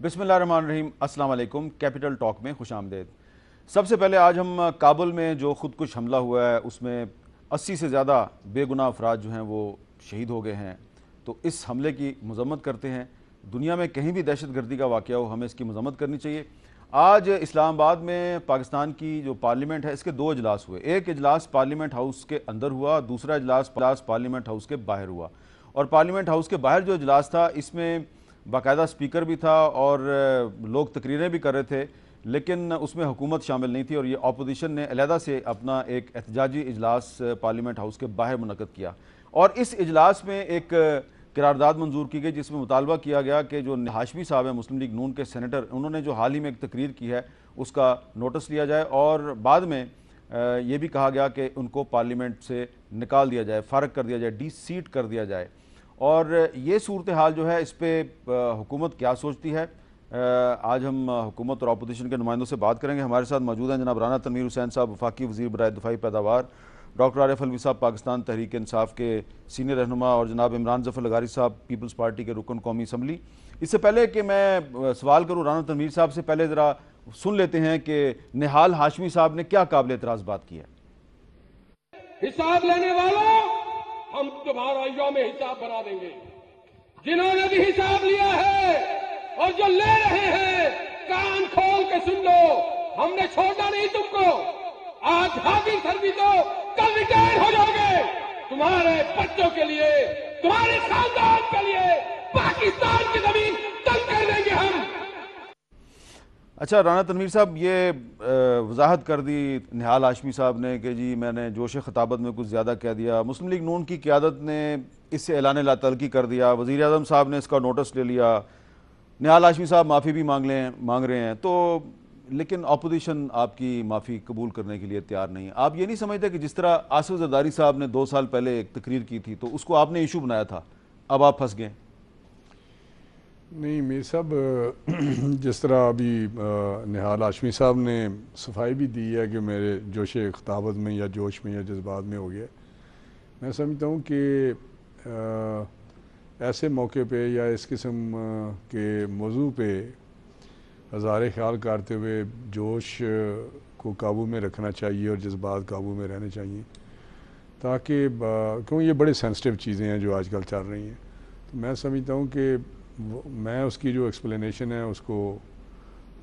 बिस्मिल्लाहिर्रहमानिर्रहीम, अस्सलाम वालेकुम। कैपिटल टॉक में खुशामदीद। सबसे पहले आज हम काबुल में जो खुदकुश हमला हुआ है उसमें 80 से ज़्यादा बेगुनाह अफराद जो हैं वो शहीद हो गए हैं, तो इस हमले की मजम्मत करते हैं। दुनिया में कहीं भी दहशत गर्दी का वाक़या हो, हमें इसकी मजम्मत करनी चाहिए। आज इस्लामाबाद में पाकिस्तान की जो पार्लियामेंट है इसके दो इजलास हुए। एक इजलास पार्लियामेंट हाउस के अंदर हुआ, दूसरा इजलास पार्लियामेंट हाउस के बाहर हुआ। और पार्लियामेंट हाउस के बाहर जो इजलास था इसमें बाकायदा स्पीकर भी था और लोग तकरीरें भी कर रहे थे, लेकिन उसमें हुकूमत शामिल नहीं थी और ये अपोजिशन ने अलहदा से अपना एक एहतजाजी इजलास पार्लियामेंट हाउस के बाहर मुनक़द किया। और इस इजलास में एक करारदाद मंजूर की गई जिसमें मुतालबा किया गया कि जो हाशमी साहब हैं मुस्लिम लीग नून के सेनेटर, उन्होंने जो हाल ही में एक तकरीर की है उसका नोटिस लिया जाए और बाद में ये भी कहा गया कि उनको पार्लियामेंट से निकाल दिया जाए, फ़ारग कर दिया जाए, डी सीट कर दिया जाए। और ये सूरत हाल जो है इस पर हुकूमत क्या सोचती है, आज हम हुकूमत और अपोजिशन के नुमाइंदों से बात करेंगे। हमारे साथ मौजूद हैं जनाब राना तनवीर हुसैन साहब, वफाकी वज़ीर बराए दिफाई पैदावार, डॉक्टर आरिफ अलवी साहब पाकिस्तान तहरीक इंसाफ के सीनियर रहनुमा, और जनाब इमरान ज़फ़र लगारी साहब पीपल्स पार्टी के रुकन कौमी असम्बली। इससे पहले कि मैं सवाल करूँ राना तनवीर साहब से, पहले ज़रा सुन लेते हैं कि निहाल हाशमी साहब ने क्या काबिल एतराज़ बात की है। हिसाब लेने वालों, हम तुम्हारा यौम हिसाब बना देंगे। जिन्होंने भी हिसाब लिया है और जो ले रहे हैं, कान खोल के सुन लो, हमने छोड़ा नहीं तुमको। आज हाजिर सर्दी दो, कल रिटायर हो जाओगे। तुम्हारे बच्चों के लिए, तुम्हारे खानदान के लिए पाकिस्तान की जमीन तंग कर देंगे हम। अच्छा राना तनवीर साहब, ये वजाहत कर दी निहाल हाशमी साहब ने कि जी मैंने जोश खिताबत में कुछ ज़्यादा कह दिया। मुस्लिम लीग नून की क़यादत ने इससे ऐलान लातल्की कर दिया, वज़ीर आज़म साहब ने इसका नोटिस ले लिया, निहाल हाशमी साहब माफ़ी भी मांग रहे हैं, तो लेकिन अपोजिशन आपकी माफ़ी कबूल करने के लिए तैयार नहीं। आप ये नहीं समझते कि जिस तरह आसिफ ज़रदारी साहब ने 2 साल पहले एक तकरीर की थी तो उसको आपने इशू बनाया था, अब आप फंस गए? नहीं मीर साहब, जिस तरह अभी निहाल हाशमी साहब ने सफाई भी दी है कि मेरे जोश खिताबत में या जोश में या जज्बात में हो गया, मैं समझता हूँ कि ऐसे मौके पे या इस किस्म के मौजू पे हज़ारे ख्याल करते हुए जोश को काबू में रखना चाहिए और जज्बात काबू में रहने चाहिए, ताकि क्यों ये बड़े सेंसिटिव चीज़ें हैं जो आजकल चल रही हैं। तो मैं समझता हूँ कि मैं उसकी जो एक्सप्लेनेशन है उसको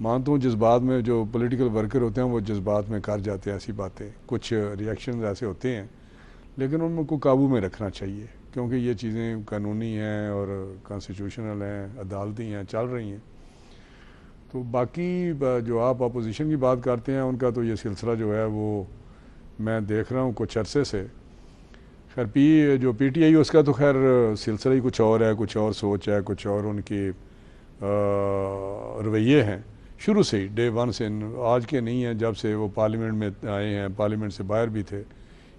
मानता हूँ। जज्बात में जो पॉलिटिकल वर्कर होते हैं वो जज्बात में कर जाते हैं ऐसी बातें, कुछ रिएक्शन ऐसे होते हैं, लेकिन उनको काबू में रखना चाहिए क्योंकि ये चीज़ें कानूनी हैं और कॉन्स्टिट्यूशनल हैं, अदालती हैं, चल रही हैं। तो बाकी जो आप अपोजिशन की बात करते हैं उनका तो ये सिलसिला जो है वो मैं देख रहा हूँ कुछ अरसे से। खैर जो PTI उसका तो खैर सिलसिला ही कुछ और है, कुछ और सोच है, कुछ और उनके रवैये हैं शुरू से ही, डे 1 से, आज के नहीं हैं, जब से वो पार्लियामेंट में आए हैं, पार्लियामेंट से बाहर भी थे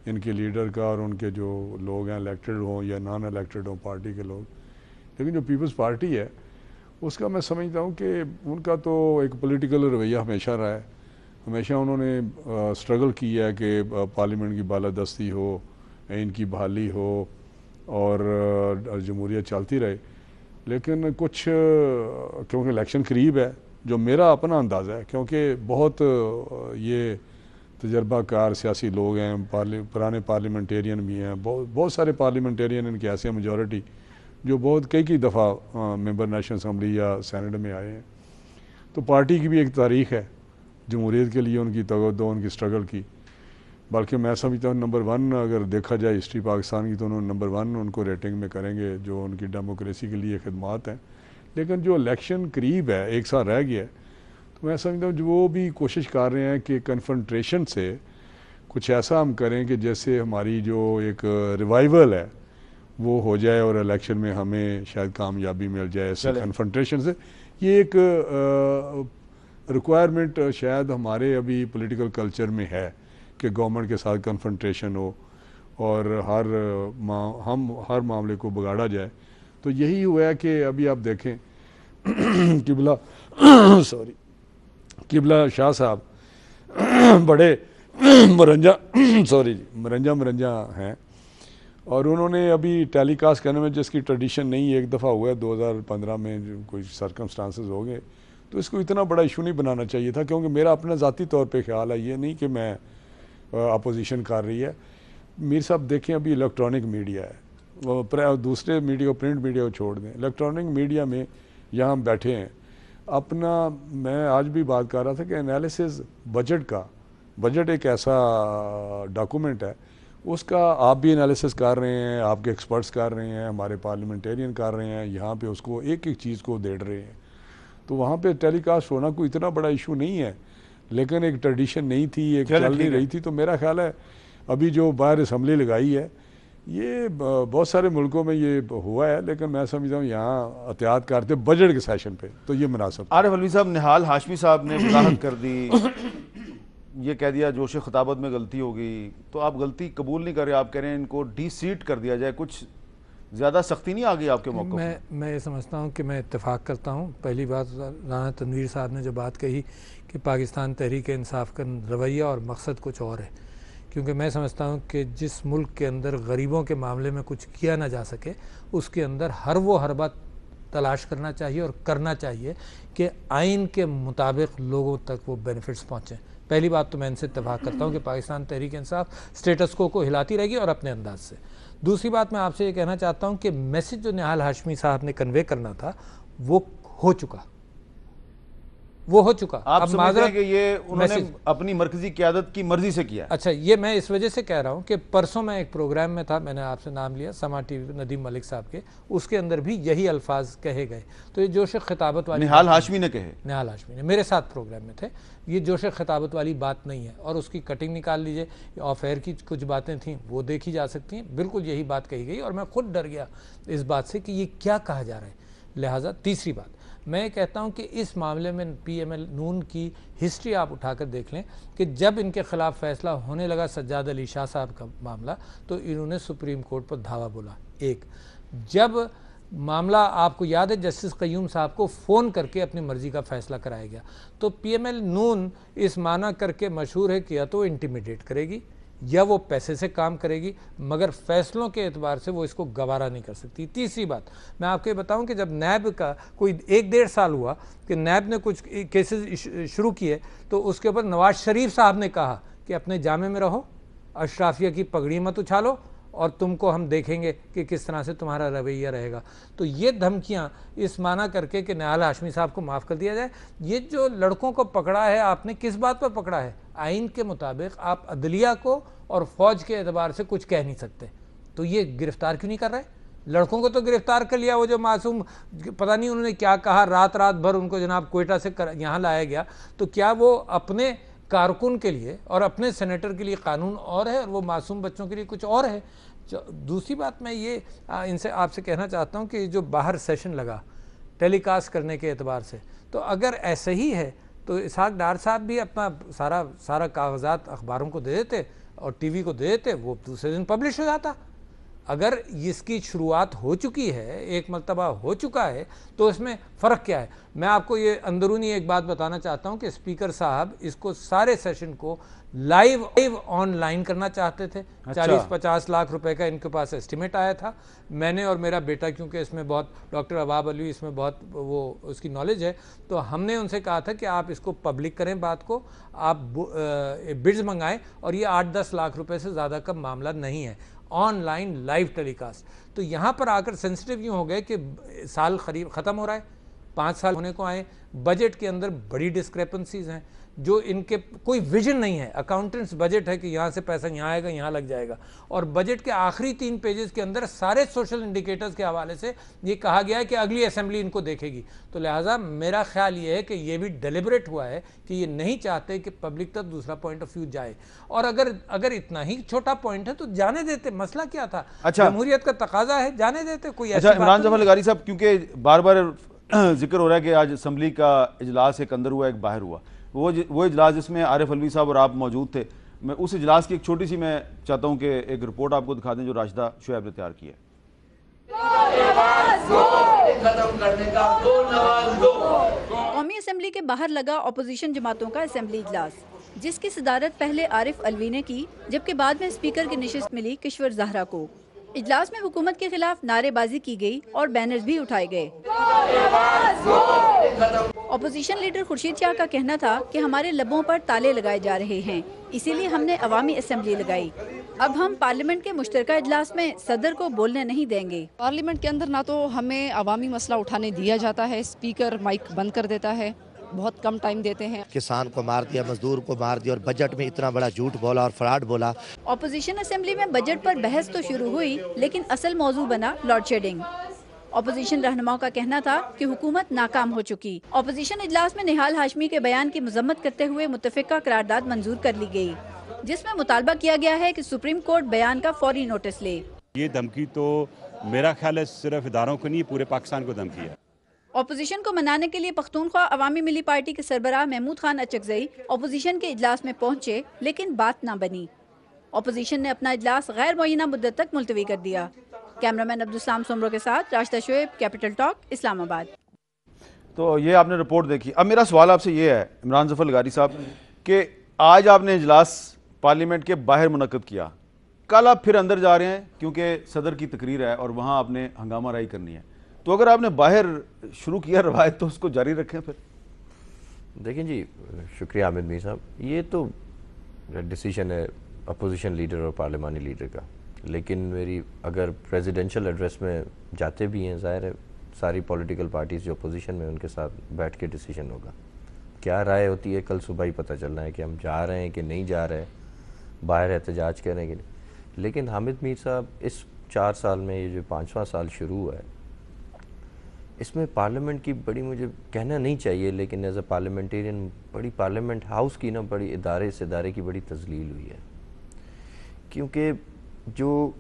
इनके लीडर का और उनके जो लोग हैं इलेक्टेड हों या नॉन इलेक्टेड हों पार्टी के लोग। लेकिन जो पीपल्स पार्टी है उसका मैं समझता हूँ कि उनका तो एक पॉलिटिकल रवैया हमेशा रहा है। हमेशा उन्होंने स्ट्रगल किया है कि पार्लियामेंट की बालादस्ती हो, इनकी बहाली हो और जमहूरियत चलती रहे। लेकिन कुछ क्योंकि इलेक्शन करीब है, जो मेरा अपना अंदाज़ा है, क्योंकि बहुत ये तजर्बाकार सियासी लोग हैं, पुराने पार्लियामेंटेरियन भी हैं, बहुत सारे पार्लियामेंटेरियन इनके ऐसे मेजॉरिटी जो बहुत कई दफ़ा मेंबर नेशनल असम्बली या सेनेट में आए हैं। तो पार्टी की भी एक तारीख़ है जमहूरियत के लिए उनकी तवज्जो, उनकी स्ट्रगल की। बल्कि मैं समझता हूँ नंबर 1 अगर देखा जाए हिस्ट्री पाकिस्तान की तो उन्होंने नंबर 1 उनको रेटिंग में करेंगे जो उनकी डेमोक्रेसी के लिए खिदमात हैं। लेकिन जो इलेक्शन करीब है, 1 साल रह गया है, तो मैं समझता हूँ जो वो भी कोशिश कर रहे हैं कि कन्फ्रंट्रेशन से कुछ ऐसा हम करें कि जैसे हमारी जो एक रिवाइवल है वो हो जाए और इलेक्शन में हमें शायद कामयाबी मिल जाए ऐसे कन्फ्रंट्रेशन से। ये एक रिक्वायरमेंट शायद हमारे अभी पॉलिटिकल कल्चर में है कि गवर्नमेंट के साथ कन्फ्रंट्रेशन हो और हर मामले को बिगाड़ा जाए। तो यही हुआ है कि अभी आप देखें किबला शाह साहब बड़े मरंजा हैं और उन्होंने अभी टेलीकास्ट करने में जिसकी ट्रेडिशन नहीं है, एक दफ़ा हुआ है 2015 में जो कोई सर्कमस्टांसेस हो गए, तो इसको इतना बड़ा इशू नहीं बनाना चाहिए था। क्योंकि मेरा अपना ज़ाती तौर पे ख्याल है, ये नहीं कि मैं अपोजिशन कर रही है। मीर साहब देखें, अभी इलेक्ट्रॉनिक मीडिया है, वो दूसरे मीडिया को, प्रिंट मीडिया को छोड़ दें, इलेक्ट्रॉनिक मीडिया में यहाँ हम बैठे हैं अपना। मैं आज भी बात कर रहा था कि एनालिसिस बजट का, बजट एक ऐसा डॉक्यूमेंट है, उसका आप भी एनालिसिस कर रहे हैं, आपके एक्सपर्ट्स कर रहे हैं, हमारे पार्लियामेंटेरियन कर रहे हैं, यहाँ पे उसको एक एक चीज़ को देड़ रहे हैं। तो वहाँ पे टेलीकास्ट होना कोई इतना बड़ा इशू नहीं है, लेकिन एक ट्रेडिशन नहीं थी, एक चल नहीं रही थी। तो मेरा ख्याल है अभी जो बाहर असम्बली लगाई है, ये बहुत सारे मुल्कों में ये हुआ है, लेकिन मैं समझता हूँ यहाँ एहतियात करते बजट के सेशन पे तो ये मुनासिब। आरिफ अलवी साहब, निहाल हाशमी साहब ने वजाहत कर दी, ये कह दिया जोश खिताबत में गलती होगी, तो आप गलती कबूल नहीं कर रहे, आप कह रहे हैं इनको डी-सीट कर दिया जाए। कुछ ज़्यादा सख्ती नहीं आ गई आपके मौक़िफ़ में? मैं ये समझता हूँ कि मैं इत्तेफाक करता हूँ। पहली बात, राना तनवीर साहब ने जो बात कही कि पाकिस्तान तहरीक इंसाफ का रवैया और मकसद कुछ और है, क्योंकि मैं समझता हूँ कि जिस मुल्क के अंदर गरीबों के मामले में कुछ किया ना जा सके, उसके अंदर हर बात तलाश करना चाहिए और करना चाहिए कि आइन के मुताबिक लोगों तक वो बेनिफिट्स पहुँचें। पहली बात तो मैं इनसे इत्तेफाक करता हूँ कि पाकिस्तान तहरीक इंसाफ स्टेटस को हिलाती रहेगी और अपने अंदाज से। दूसरी बात, मैं आपसे ये कहना चाहता हूँ कि मैसेज जो निहाल हाशमी साहब ने कन्वे करना था वो हो चुका, वो हो चुका। आप समझते हैं कि ये उन्होंने अपनी मरकजी क़यादत की मर्जी से किया? अच्छा, ये मैं इस वजह से कह रहा हूँ कि परसों मैं एक प्रोग्राम में था, मैंने आपसे नाम लिया, समा टीवी नदीम मलिक साहब के, उसके अंदर भी यही अल्फाज कहे गए। तो ये जोश खिताबत वाली, निहाल हाशमी ने कहे, निहाल हाशमी ने मेरे साथ प्रोग्राम में थे, ये जोश खिताबत वाली बात नहीं है। और उसकी कटिंग निकाल लीजिए, ऑफ एयर की कुछ बातें थीं वो देखी जा सकती हैं, बिल्कुल यही बात कही गई और मैं खुद डर गया इस बात से कि ये क्या कहा जा रहा है। लिहाजा तीसरी बात, मैं कहता हूं कि इस मामले में PML नून की हिस्ट्री आप उठाकर देख लें कि जब इनके खिलाफ फैसला होने लगा सज्जाद अली शाह साहब का मामला, तो इन्होंने सुप्रीम कोर्ट पर धावा बोला। एक, जब मामला आपको याद है जस्टिस क़य्यूम साहब को फ़ोन करके अपनी मर्ज़ी का फ़ैसला कराया गया, तो PML नून इस माना करके मशहूर है कि या तो इंटिमिडेट करेगी या वो पैसे से काम करेगी, मगर फैसलों के एतबार से वो इसको गवारा नहीं कर सकती। तीसरी बात, मैं आपको ये बताऊं कि जब नैब का कोई 1-1.5 साल हुआ कि नैब ने कुछ केसेस शुरू किए, तो उसके ऊपर नवाज शरीफ साहब ने कहा कि अपने जामे में रहो, अशराफिया की पगड़ी मत उछालो और तुमको हम देखेंगे कि किस तरह से तुम्हारा रवैया रहेगा। तो ये धमकियां इस माना करके कि निहाल हाशमी साहब को माफ़ कर दिया जाए, ये जो लड़कों को पकड़ा है आपने किस बात पर पकड़ा है? आइन के मुताबिक आप अदलिया को और फौज के एतबार से कुछ कह नहीं सकते, तो ये गिरफ्तार क्यों नहीं कर रहे? लड़कों को तो गिरफ्तार कर लिया, वो जो मासूम पता नहीं उन्होंने क्या कहा, रात भर उनको जनाब कोयटा से यहाँ लाया गया, तो क्या वो अपने कारकुन के लिए और अपने सेनेटर के लिए कानून और है और वो मासूम बच्चों के लिए कुछ और है? दूसरी बात, मैं ये इनसे आपसे कहना चाहता हूँ कि जो बाहर सेशन लगा टेलीकास्ट करने के एतबार से, तो अगर ऐसे ही है तो इसहाक डार साहब भी अपना सारा कागजात अखबारों को दे देते और टीवी को दे देते, वो दूसरे दिन पब्लिश हो जाता। अगर इसकी शुरुआत हो चुकी है, एक मरतबा हो चुका है, तो इसमें फ़र्क क्या है? मैं आपको ये अंदरूनी एक बात बताना चाहता हूँ कि स्पीकर साहब इसको सारे सेशन को लाइव ऑनलाइन करना चाहते थे। 40-50 लाख रुपए का इनके पास एस्टिमेट आया था। मैंने और मेरा बेटा, क्योंकि इसमें बहुत डॉक्टर अबाब अली इसमें बहुत वो उसकी नॉलेज है, तो हमने उनसे कहा था कि आप इसको पब्लिक करें, बात को आप बिड्स मंगाएं, और ये 8-10 लाख रुपए से ज़्यादा का मामला नहीं है, ऑनलाइन लाइव टेलीकास्ट। तो यहाँ पर आकर सेंसिटिव यूँ हो गए कि साल करीब ख़त्म हो रहा है, 5 साल होने को आए, बजट के अंदर बड़ी डिस्क्रेपेंसीज हैं, जो इनके कोई विजन नहीं है। अकाउंटेंट्स बजट है कि यहाँ से पैसा यहाँ आएगा, यहाँ लग जाएगा, और बजट के आखिरी 3 पेजेस के अंदर सारे सोशल इंडिकेटर्स के हवाले से ये कहा गया है कि अगली असेंबली इनको देखेगी। तो लिहाजा मेरा ख्याल ये है कि ये भी डेलिब्रेट हुआ है कि ये नहीं चाहते कि पब्लिक तक दूसरा पॉइंट ऑफ व्यू जाए, और अगर इतना ही छोटा पॉइंट है तो जाने देते, मसला क्या था? अच्छा, जमहूरियत का तकाजा है, जाने देते, कोई अच्छा। इमरान जफर लगारी साहब, क्योंकि बार बार जिक्र हो रहा है कि आज असम्बली का इजलास एक अंदर हुआ एक बाहर हुआ, वो इजलास जिसमें आरिफ अलवी साहब और आप मौजूद थे, मैं उस इजलास की एक छोटी सी मैं चाहता हूं कि एक रिपोर्ट आपको दिखा दें जो राशिदा शुएब ने तैयार की है। कौमी असम्बली के बाहर लगा अपोजिशन जमातों का असम्बली इजलास, जिसकी सदारत पहले आरिफ अलवी ने की, जबकि बाद में स्पीकर की नशिस्त मिली किश्वर ज़हरा को। इजलास में हुकूमत के खिलाफ नारेबाजी की गई और बैनर्स भी उठाए गए। अपोजिशन लीडर खुर्शीद शाह का कहना था कि हमारे लबों पर ताले लगाए जा रहे हैं, इसीलिए हमने अवामी असेंबली लगाई। अब हम पार्लियामेंट के मुश्तरका इजलास में सदर को बोलने नहीं देंगे। पार्लियामेंट के अंदर ना तो हमें अवामी मसला उठाने दिया जाता है, स्पीकर माइक बंद कर देता है, बहुत कम टाइम देते हैं। किसान को मार दिया, मजदूर को मार दिया और बजट में इतना बड़ा झूठ बोला और फ्रॉड बोला। अपोजिशन असेंबली में बजट पर बहस तो शुरू हुई, लेकिन असल मौजू बना लोड शेडिंग। अपोजिशन रहनुमाओं का कहना था कि हुकूमत नाकाम हो चुकी। अपोजिशन इजलास में निहाल हाशमी के बयान की मजम्मत करते हुए मुत्तफिका करारदाद मंजूर कर ली गई, जिसमें मुतालबा किया गया है कि सुप्रीम कोर्ट बयान का फौरी नोटिस ले। ये धमकी तो मेरा ख्याल है सिर्फ इदारों को नहीं, पूरे पाकिस्तान को धमकी है। अपोजिशन को मनाने के लिए पख्तूनख्वा अवामी मिली पार्टी के सरबराह महमूद खान अचकजई अपोजिशन के इजलास में पहुंचे, लेकिन बात ना बनी। अपोजिशन ने अपना इजलास गैर मुअय्यना मुद्दत तक मुलतवी कर दिया। कैमरामैन अब्दुल सुमरो के साथ राशिदा शोएब, कैपिटल टॉक, इस्लामाबाद। तो ये आपने रिपोर्ट देखी। अब मेरा सवाल आपसे ये है इमरान ज़फ़र लगारी साहब कि आज आपने इजलास पार्लियामेंट के बाहर मुनक्कद किया, कल आप फिर अंदर जा रहे हैं क्योंकि सदर की तकरीर है और वहाँ आपने हंगामा राई करनी है, तो अगर आपने बाहर शुरू किया रवायत तो उसको जारी रखें फिर। देखें जी, शुक्रिया आमिद मीर साहब, ये तो डिसीजन है अपोजिशन लीडर और पार्लियामानी लीडर का, लेकिन मेरी अगर प्रेसिडेंशियल एड्रेस में जाते भी हैं, ज़ाहिर है सारी पॉलिटिकल पार्टीज़ जो अपोजिशन में उनके साथ बैठ के डिसीजन होगा। क्या राय होती है कल सुबह ही पता चलना है कि हम जा रहे हैं कि नहीं जा रहे हैं, बाहर एहतजाज करें कि नहीं। लेकिन हामिद मीर साहब, इस 4 साल में ये जो 5वां साल शुरू हुआ है, इसमें पार्लियामेंट की बड़ी, मुझे कहना नहीं चाहिए लेकिन एज ए पार्लियामेंटेरियन, बड़ी पार्लियामेंट हाउस की ना बड़ी इदारे से इदारे की बड़ी तजलील हुई है। क्योंकि जो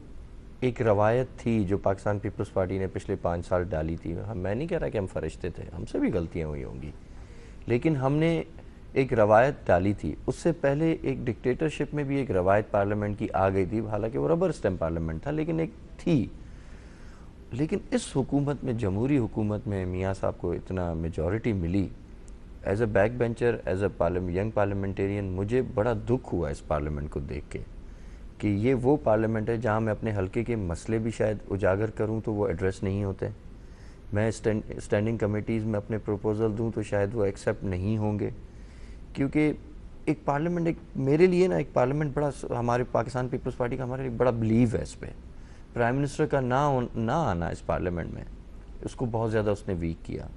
एक रवायत थी जो पाकिस्तान पीपल्स पार्टी ने पिछले 5 साल डाली थी, मैं नहीं कह रहा कि हम फरिश्ते थे, हमसे भी गलतियाँ हुई होंगी, लेकिन हमने एक रवायत डाली थी। उससे पहले एक डिक्टेटरशिप में भी एक रवायत पार्लियामेंट की आ गई थी, हालांकि वो रबर स्टैम्प पार्लियामेंट था, लेकिन एक थी। लेकिन इस हुकूमत में, जमहूरी हुकूमत में मियाँ साहब को इतना मेजॉरिटी मिली। As a back bencher, as a young parliamentarian, मुझे बड़ा दुख हुआ इस पार्लियामेंट को देख के कि ये वो पार्लियामेंट है जहाँ मैं अपने हल्के के मसले भी शायद उजागर करूँ तो वो एड्रेस नहीं होते। मैं स्टैंडिंग कमेटीज़ में अपने प्रपोज़ल दूँ तो शायद वो एक्सेप्ट नहीं होंगे, क्योंकि एक पार्लियामेंट, एक मेरे लिए ना एक पार्लियामेंट बड़ा, हमारे पाकिस्तान पीपल्स पार्टी का हमारे एक बड़ा बिलीव है इस पर। प्राइम मिनिस्टर का ना आना इस पार्लियामेंट में, उसको बहुत ज़्यादा उसने वीक किया।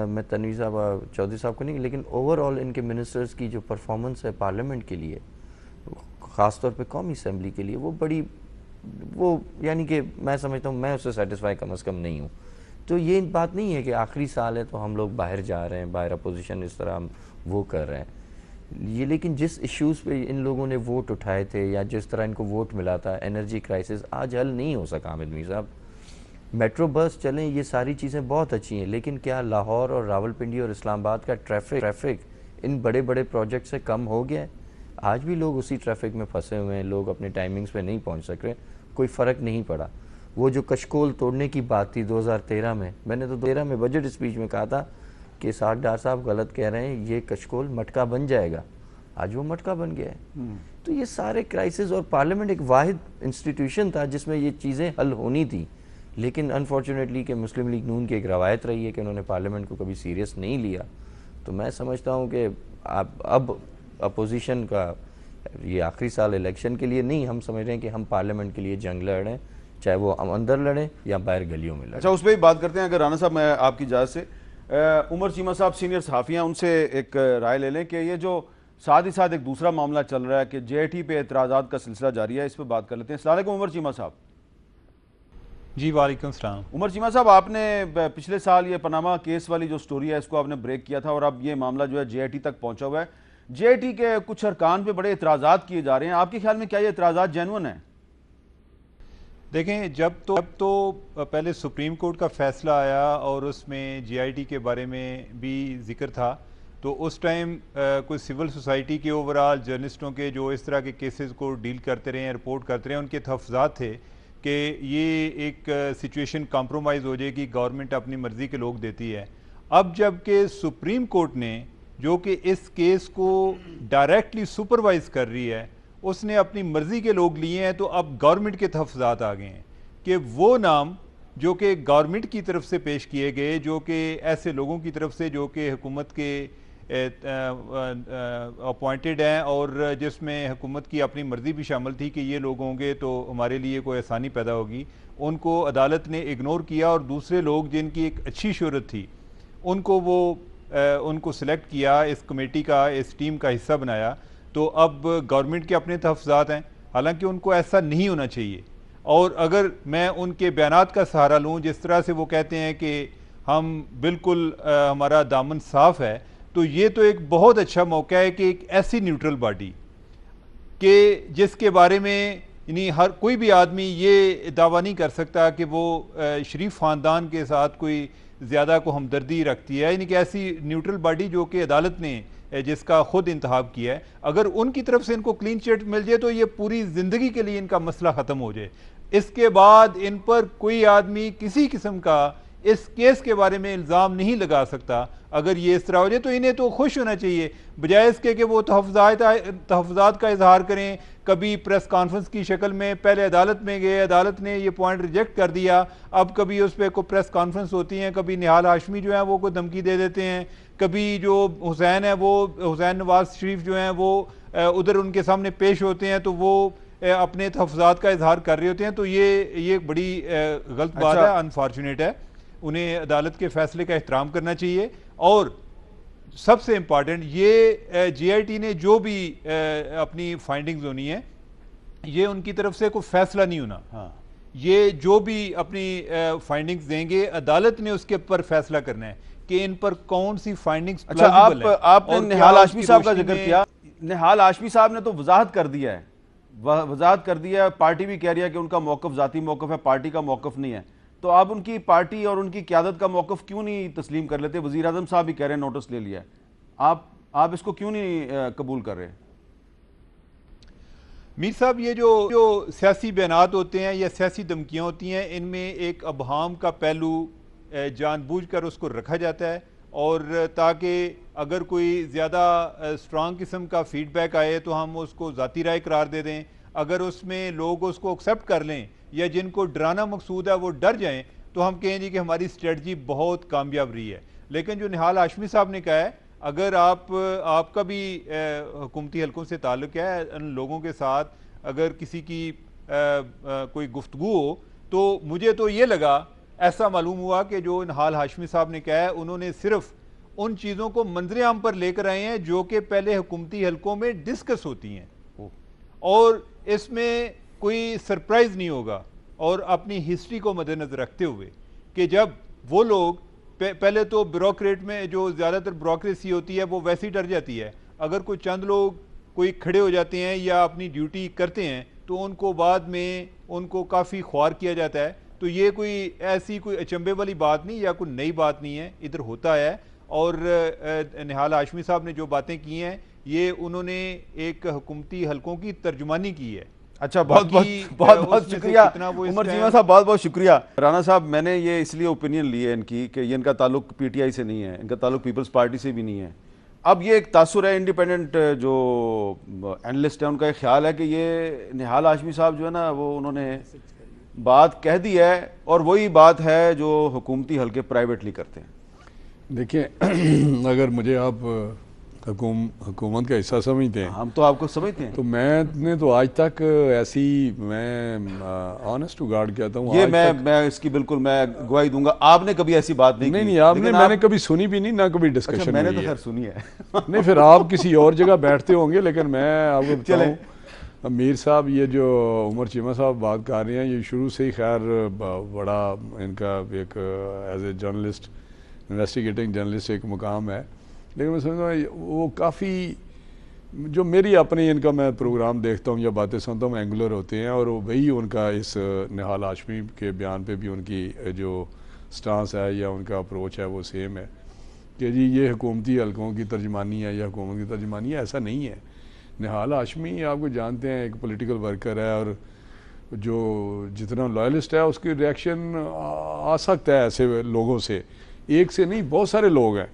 मैं तनवीर साहब, चौधरी साहब को नहीं, लेकिन ओवरऑल इनके मिनिस्टर्स की जो परफॉर्मेंस है पार्लियामेंट के लिए, ख़ास तौर पे कौमी असम्बली के लिए, वो बड़ी, वो यानी कि मैं समझता हूँ मैं उससे सेटिस्फाई कम अज़ कम नहीं हूँ। तो ये बात नहीं है कि आखिरी साल है तो हम लोग बाहर जा रहे हैं, बाहर अपोजिशन इस तरह हम वो कर रहे हैं ये, लेकिन जिस इश्यूज़ पे इन लोगों ने वोट उठाए थे या जिस तरह इनको वोट मिला था, एनर्जी क्राइसिस आज हल नहीं हो सका। हामिद मीर साहब, मेट्रो बस चलें, ये सारी चीज़ें बहुत अच्छी हैं, लेकिन क्या लाहौर और रावलपिंडी और इस्लामाबाद का ट्रैफिक इन बड़े बड़े प्रोजेक्ट से कम हो गया है? आज भी लोग उसी ट्रैफिक में फंसे हुए हैं, लोग अपने टाइमिंग्स पे नहीं पहुंच सक रहे, कोई फ़र्क नहीं पड़ा। वो जो कशकोल तोड़ने की बात थी 2013 में, मैंने तो 2013 में बजट स्पीच में कहा था कि डार साहब गलत कह रहे हैं, ये कशकोल मटका बन जाएगा। आज वो मटका बन गया है। तो ये सारे क्राइसिस, और पार्लियामेंट एक वाहिद इंस्टीट्यूशन था जिसमें ये चीज़ें हल होनी थी, लेकिन अनफॉर्चुनेटली कि मुस्लिम लीग नून की एक रवायत रही है कि उन्होंने पार्लियामेंट को कभी सीरियस नहीं लिया। तो मैं समझता हूँ कि अब अपोजिशन का ये आखिरी साल इलेक्शन के लिए नहीं, हम समझ रहे हैं कि हम पार्लियामेंट के लिए जंग लड़ रहे हैं, चाहे वो अंदर लड़ें या बाहर गलियों में लड़ें। अच्छा, उस पर भी बात करते हैं। अगर राना साहब, मैं आपकी इजाज़त से उमर चीमा साहब सीनियर सहाफ़ी हैं, उनसे एक राय ले लें कि ये जो साथ ही साथ एक दूसरा मामला चल रहा है कि JIT पे एतराज़ात का सिलसिला जारी है, इस पर बात कर लेते हैं। अस्सलाम वालेकुम उमर चीमा साहब। जी वालेकुम सलाम। उमर चीमा साहब, आपने पिछले साल ये पनामा केस वाली जो स्टोरी है इसको आपने ब्रेक किया था और अब ये मामला जो है JIT तक पहुंचा हुआ है। JIT के कुछ अरकान पे बड़े एतराज़ात किए जा रहे हैं, आपके ख्याल में क्या ये एतराज़ात जेन्युइन है? देखें, जब तो पहले सुप्रीम कोर्ट का फैसला आया और उसमें JIT के बारे में भी जिक्र था, तो उस टाइम कोई सिविल सोसाइटी के ओवरऑल जर्नलिस्टों के जो इस तरह के केसेस को डील करते रहे हैं, रिपोर्ट करते रहे, उनके तहफ़्ज़ात थे कि ये एक सिचुएशन कॉम्प्रोमाइज़ हो जाएगी, गवर्नमेंट अपनी मर्ज़ी के लोग देती है। अब जबकि सुप्रीम कोर्ट ने, जो कि इस केस को डायरेक्टली सुपरवाइज़ कर रही है, उसने अपनी मर्जी के लोग लिए हैं, तो अब गवर्नमेंट के तहफ़्फ़ुज़ात आ गए हैं कि वो नाम जो कि गवर्नमेंट की तरफ से पेश किए गए, जो कि ऐसे लोगों की तरफ से जो कि हुकूमत के अपॉइंटेड हैं और जिसमें हुकूमत की अपनी मर्जी भी शामिल थी कि ये लोग होंगे तो हमारे लिए कोई आसानी पैदा होगी, उनको अदालत ने इग्नोर किया और दूसरे लोग जिनकी एक अच्छी शोहरत थी उनको सिलेक्ट किया, इस कमेटी का, इस टीम का हिस्सा बनाया। तो अब गवर्नमेंट के अपने तहफ़्फ़ुज़ात हैं, हालांकि उनको ऐसा नहीं होना चाहिए। और अगर मैं उनके बयानात का सहारा लूँ, जिस तरह से वो कहते हैं कि हम बिल्कुल हमारा दामन साफ़ है, तो ये तो एक बहुत अच्छा मौका है कि एक ऐसी न्यूट्रल बॉडी के जिसके बारे में यानी हर कोई भी आदमी ये दावा नहीं कर सकता कि वो शरीफ ख़ानदान के साथ कोई ज़्यादा को हमदर्दी रखती है, यानी कि ऐसी न्यूट्रल बॉडी जो कि अदालत ने जिसका खुद इंतखाब किया है, अगर उनकी तरफ से इनको क्लीन चिट मिल जाए तो ये पूरी ज़िंदगी के लिए इनका मसला ख़त्म हो जाए। इसके बाद इन पर कोई आदमी किसी किस्म का इस केस के बारे में इल्ज़ाम नहीं लगा सकता। अगर ये इस तरह हो जाए तो इन्हें तो खुश होना चाहिए, बजाय इसके कि वो तहफ़्फ़ुज़ात का इजहार करें। कभी प्रेस कॉन्फ्रेंस की शक्ल में पहले अदालत में गए, अदालत ने ये पॉइंट रिजेक्ट कर दिया, अब कभी उस पर कोई प्रेस कॉन्फ्रेंस होती हैं, कभी निहाल हाशमी जो है वो कोई धमकी दे देते हैं, कभी जो हुसैन है वो हुसैन नवाज शरीफ जो हैं वो उधर उनके सामने पेश होते हैं तो वो अपने तहफ़्फ़ुज़ात का इजहार कर रहे होते हैं। तो ये बड़ी गलत बात है, अनफॉर्चुनेट है। उन्हें अदालत के फैसले का एहतराम करना चाहिए। और सबसे इम्पॉर्टेंट ये जीआईटी ने जो भी अपनी फाइंडिंग्स होनी है, ये उनकी तरफ से कोई फैसला नहीं होना। हाँ, ये जो भी अपनी फाइंडिंग्स देंगे अदालत ने उसके ऊपर फैसला करना है कि इन पर कौन सी फाइंडिंग्स। अच्छा, आपने निहाल हाशमी साहब का जिक्र किया। निहाल हाशमी साहब ने तो वजाहत कर दिया है, पार्टी भी कह रही है कि उनका मौकफ ज़ाती मौकफ है, पार्टी का मौकफ नहीं है। तो आप उनकी पार्टी और उनकी क़यादत का मौकफ क्यों नहीं तस्लीम कर लेते? वज़ीर आज़म साहब भी कह रहे हैं नोटिस ले लिया है, आप इसको क्यों नहीं कबूल कर रहे? मीर साहब, ये जो सियासी बयानात होते हैं या सियासी धमकियाँ होती हैं, इनमें एक अबहाम का पहलू जानबूझकर उसको रखा जाता है, और ताकि अगर कोई ज़्यादा स्ट्रांग किस्म का फीडबैक आए तो हम उसको ज़ाती राय करार दे दें। अगर उसमें लोग उसको एक्सेप्ट कर लें या जिनको डराना मकसूद है वो डर जाएं तो हम कहें जी कि हमारी स्ट्रेटजी बहुत कामयाब रही है। लेकिन जो निहाल हाशमी साहब ने कहा है, अगर आपका भी हुकूमती हलकों से ताल्लुक़ है, उन लोगों के साथ अगर किसी की कोई गुफ्तगू हो, तो मुझे तो ये लगा, ऐसा मालूम हुआ कि जो निहाल हाशमी साहब ने कहा है उन्होंने सिर्फ उन चीज़ों को मंजर आम पर लेकर आए हैं जो कि पहले हुकूमती हलकों में डिस्कस होती हैं, और इसमें कोई सरप्राइज नहीं होगा। और अपनी हिस्ट्री को मद्देनजर रखते हुए कि जब वो लोग पहले तो ब्यूरोक्रेट में जो ज़्यादातर ब्यूरोक्रेसी होती है वो वैसे ही डर जाती है, अगर कोई चंद लोग कोई खड़े हो जाते हैं या अपनी ड्यूटी करते हैं तो उनको बाद में उनको काफ़ी ख्वार किया जाता है। तो ये कोई ऐसी कोई अचंभे वाली बात नहीं या कोई नई बात नहीं है, इधर होता है। और निहाल हाशमी साहब ने जो बातें की हैं ये उन्होंने एक हुकूमती हलकों की तर्जुमानी की है। अच्छा, बहुत शुक्रिया उमर चीमा साहब, बहुत बहुत शुक्रिया। राना साहब, मैंने ये इसलिए ओपिनियन ली है इनकी कि ये इनका ताल्लुक पीटीआई से नहीं है, इनका ताल्लुक पीपल्स पार्टी से भी नहीं है। अब ये एक तासुर है, इंडिपेंडेंट जो एनालिस्ट है उनका एक ख्याल है कि ये निहाल हाशमी साहब जो है ना वो उन्होंने बात कह दी है और वही बात है जो हुकूमती हल्के प्राइवेटली करते हैं। देखिए, अगर मुझे आप हुकूमत का हिस्सा समझते हैं, हम तो आपको समझते हैं, तो मैंने तो आज तक ऐसी, मैं ऑनेस्ट टू गॉड कहता हूँ, ये मैं इसकी बिल्कुल मैं गवाही दूंगा, आपने कभी ऐसी बात नहीं की। नहीं, आपने, मैंने कभी सुनी भी नहीं, ना कभी डिस्कशन। अच्छा, मैंने तो खैर सुनी है। नहीं, फिर आप किसी और जगह बैठते होंगे, लेकिन मैं आपको बताऊँ, मीर साहब, ये जो उमर चीमा साहब बात कर रहे हैं, ये शुरू से ही खैर बड़ा इनका एक as a journalist, investigating journalist एक मुकाम है। लेकिन मैं समझता हूँ वो काफ़ी, जो मेरी अपनी इनका मैं प्रोग्राम देखता हूँ या बातें सुनता हूँ, एंगुलर होते हैं, और वही उनका इस निहाल हाशमी के बयान पे भी उनकी जो स्टांस है या उनका अप्रोच है वो सेम है कि जी ये हुकूमती हलकों की तर्जमानी है या हुकूमत की तर्जमानी है। ऐसा नहीं है। निहाल हाशमी आपको जानते हैं एक पॉलिटिकल वर्कर है, और जो जितना लॉयलिस्ट है उसकी रिएक्शन आ सकता है ऐसे लोगों से, एक से नहीं, बहुत सारे लोग हैं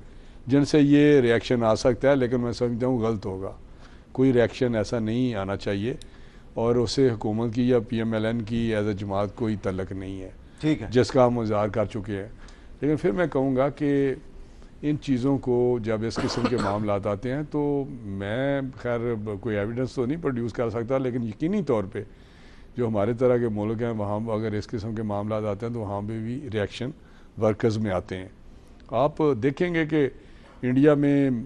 जिनसे ये रिएक्शन आ सकता है, लेकिन मैं समझता हूँ गलत होगा। कोई रिएक्शन ऐसा नहीं आना चाहिए, और उससे हुकूमत की या PMLN की एज ए जमात कोई तल्लक नहीं है, ठीक है, जिसका हम इज़हार कर चुके हैं। लेकिन फिर मैं कहूँगा कि इन चीज़ों को जब इस किस्म के मामलात आते हैं तो मैं खैर कोई एविडेंस तो नहीं प्रोड्यूस कर सकता, लेकिन यकीनी तौर पे जो हमारे तरह के मुल्क हैं वहाँ अगर इस किस्म के मामलात आते हैं तो वहाँ पे भी रिएक्शन वर्कर्स में आते हैं। आप देखेंगे कि इंडिया में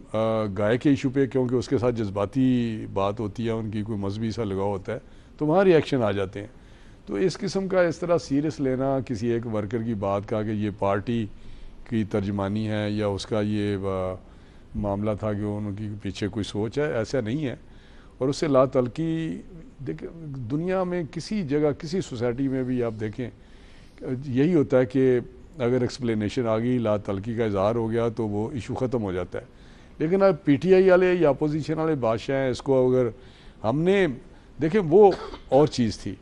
गाय के इशू पे, क्योंकि उसके साथ जज्बाती बात होती है, उनकी कोई मजहबी सा लगाव होता है, तो वहाँ रिएक्शन आ जाते हैं। तो इस किस्म का इस तरह सीरियस लेना किसी एक वर्कर की बात का कि ये पार्टी की तर्जमानी है या उसका ये मामला था कि उनकी पीछे कोई सोच है, ऐसा नहीं है। और उससे ला तल्की देखें, दुनिया में किसी जगह किसी सोसाइटी में भी आप देखें यही होता है कि अगर एक्सप्लेनेशन आ गई, ला तल्की का इजहार हो गया तो वो इशू ख़त्म हो जाता है। लेकिन अब PTI वाले या अपोजिशन वाले बादशाह हैं, इसको अगर हमने देखें, वो और चीज़ थी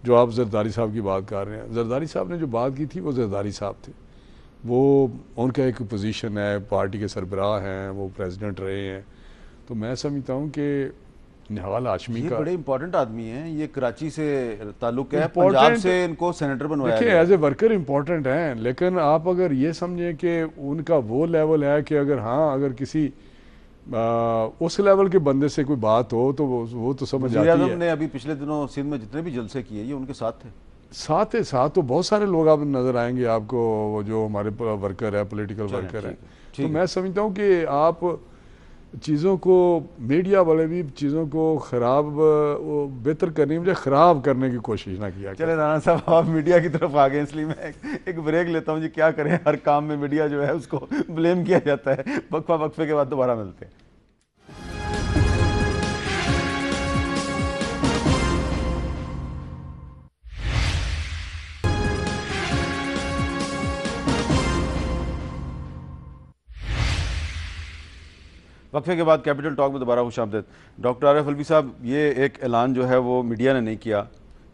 जो आप जरदारी साहब की बात कर रहे हैं। जरदारी साहब ने जो बात की थी वो जरदारी साहब थे, वो उनका एक पोजीशन है, पार्टी के सरबराह हैं, वो प्रेसिडेंट रहे हैं। तो मैं समझता हूँ कि निहाल हाशमी का बड़े इंपॉर्टेंट आदमी हैं, ये कराची से ताल्लुक है, पंजाब से इनको सेनेटर बनवाया गया। एज ए वर्कर इंपॉर्टेंट हैं, लेकिन आप अगर ये समझें कि उनका वो लेवल है कि अगर हाँ अगर किसी उस लेवल के बंदे से कोई बात हो तो वो तो समझ आती है। ने अभी पिछले दिनों सिंध में जितने भी जलसे किए ये उनके साथ थे। साथ तो बहुत सारे लोग आप नज़र आएंगे आपको, वो जो हमारे वर्कर है, पॉलिटिकल वर्कर है। तो मैं समझता हूँ कि आप चीज़ों को, मीडिया वाले भी चीज़ों को ख़राब बेहतर करने की बजाय ख़राब करने की कोशिश ना किया। चले राना साहब, आप मीडिया की तरफ आ गए, इसलिए मैं एक ब्रेक लेता हूँ जी। क्या करें, हर काम में मीडिया जो है उसको ब्लेम किया जाता है। वक्फे के बाद दोबारा मिलते हैं। वक्फे के बाद कैपिटल टॉक में दोबारा खुशामदीद। डॉक्टर आरिफ अलवी साहब, ये एक ऐलान जो है वो मीडिया ने नहीं किया,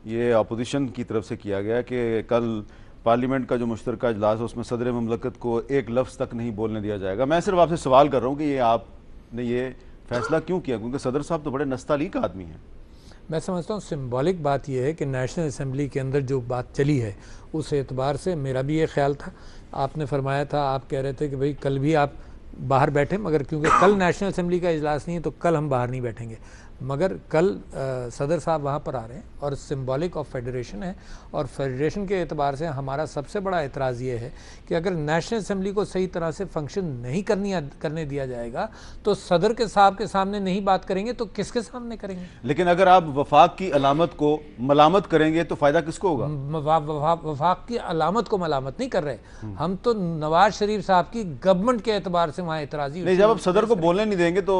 ये अपोजिशन की तरफ से किया गया कि कल पार्लियामेंट का जो मुश्तरका इजलास है उसमें सदर मुमलकत को एक लफ्ज़ तक नहीं बोलने दिया जाएगा। मैं सिर्फ आपसे सवाल कर रहा हूँ कि ये आपने ये फैसला क्यों किया, क्योंकि सदर साहब तो बड़े नस्तालीक आदमी हैं। मैं समझता हूँ सिंबॉलिक बात यह है कि नेशनल असम्बली के अंदर जो बात चली है उस एतबार से मेरा भी ये ख्याल था। आपने फरमाया था, आप कह रहे थे कि भाई कल भी आप बाहर बैठे, मगर क्योंकि कल नेशनल असम्बली का इजलास नहीं है तो कल हम बाहर नहीं बैठेंगे। मगर कल सदर साहब वहाँ पर आ रहे हैं और सिंबॉलिक ऑफ फेडरेशन है, और फेडरेशन के एतबार से हमारा सबसे बड़ा एतराज़ ये है कि अगर नेशनल असम्बली को सही तरह से फंक्शन नहीं करने दिया जाएगा तो सदर के साहब के सामने नहीं बात करेंगे तो किसके सामने करेंगे। लेकिन अगर आप वफाक की अलामत को मलामत करेंगे तो फ़ायदा किसको होगा? वफाक की अलामत को मलामत नहीं कर रहे हम, तो नवाज शरीफ साहब की गवर्नमेंट के एतबार से वहाँ एतराज़ी नहीं। जब आप सदर को बोलने नहीं देंगे तो